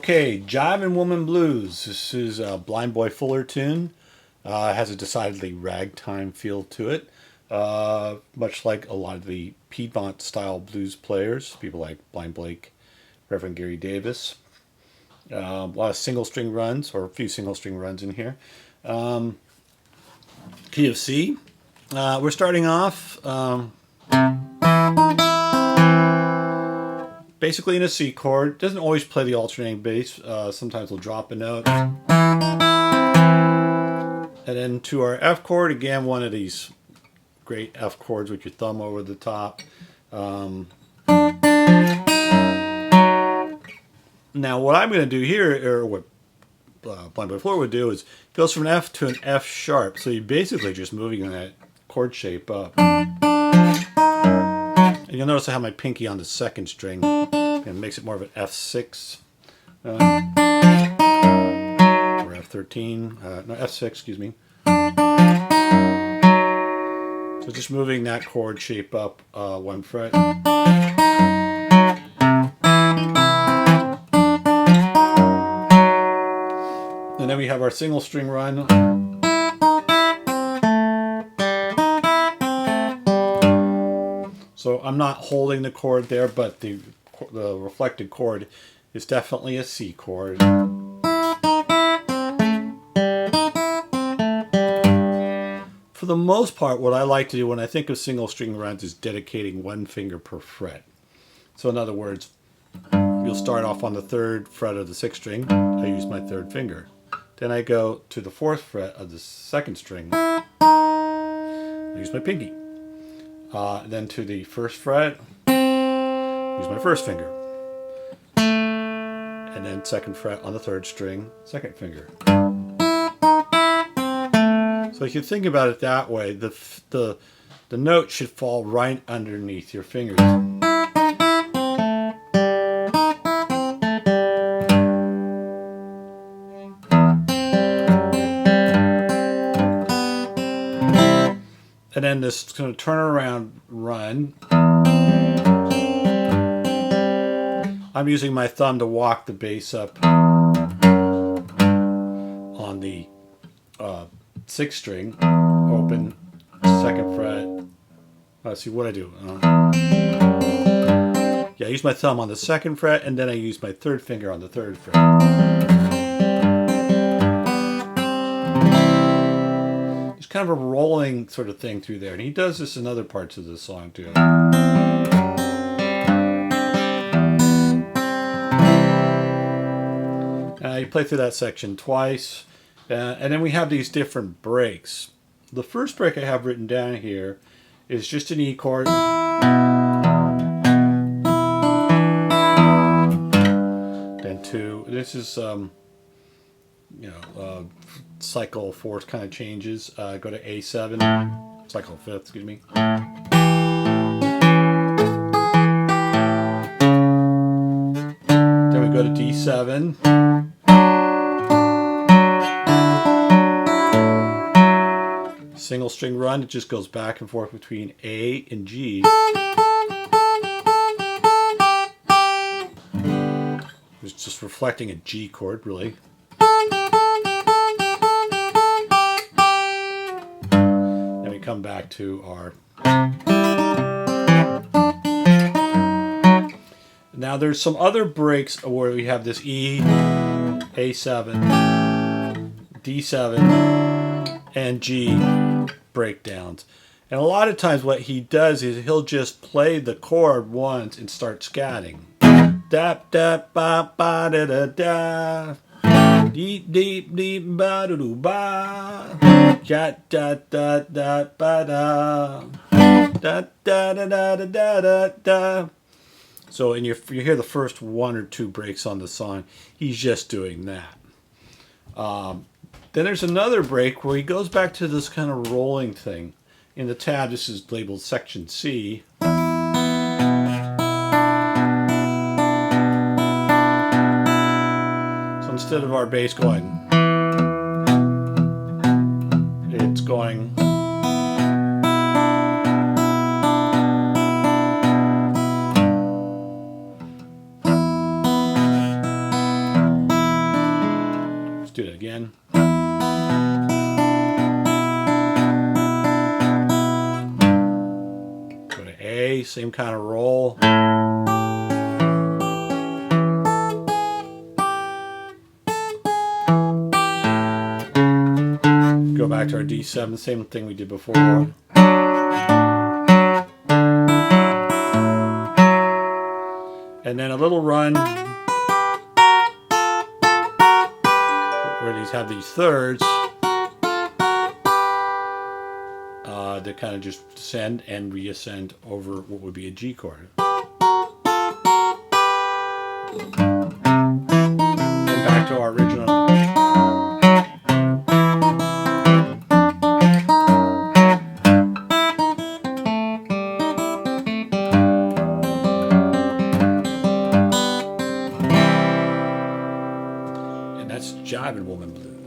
Okay, Jivin Woman Blues. This is a Blind Boy Fuller tune. Has a decidedly ragtime feel to it. Much like a lot of the Piedmont style blues players, people like Blind Blake, Reverend Gary Davis. A lot of single string runs, or a few single string runs in here. Key of C. We're starting off basically in a C chord. Doesn't always play the alternating bass. Sometimes we'll drop a note. And then to our F chord, again, one of these great F chords with your thumb over the top. Now what I'm going to do here, or what Blind Boy Fuller would do, is it goes from an F to an F sharp. So you're basically just moving that chord shape up. And you'll notice I have my pinky on the second string, and it makes it more of an F6 or F13, no, F6, excuse me. So just moving that chord shape up one fret. And then we have our single string run. So I'm not holding the chord there, but the reflected chord is definitely a C chord. For the most part, what I like to do when I think of single string runs is dedicating one finger per fret. So in other words, you'll start off on the third fret of the sixth string. I use my third finger. Then I go to the fourth fret of the second string. I use my pinky. Then to the first fret, use my first finger. And then second fret on the third string, second finger. So if you think about it that way, the note should fall right underneath your fingers. And then this kind of turnaround run. I'm using my thumb to walk the bass up on the sixth string, open, second fret. Let's see what I do. Yeah, I use my thumb on the second fret, and then I use my third finger on the third fret. Kind of a rolling sort of thing through there, and he does this in other parts of the song too. You play through that section twice, and then we have these different breaks. The first break I have written down here is just an E chord, then two. This is cycle fourth kind of changes. Go to A7, cycle fifth, excuse me. Then we go to D7. Single string run, it just goes back and forth between A and G. It's just reflecting a G chord, really. Come back to our. Now there's some other breaks where we have this E, A7, D7, and G breakdowns. And a lot of times what he does is he'll just play the chord once and start scatting. Da da ba ba da da da. Deep deep deep ba do do ba. Da da da da ba da. Da da da da da da da. So, and you hear the first one or two breaks on the song, he's just doing that. Then there's another break where he goes back to this kind of rolling thing. In the tab, this is labeled section C. So instead of our bass going, it's going. again. Go to A, same kind of roll. Go back to our D7, same thing we did before. And then a little run where these have these thirds that kind of just descend and reascend over what would be a G chord. And back to our original. And that's Jivin Woman Blues.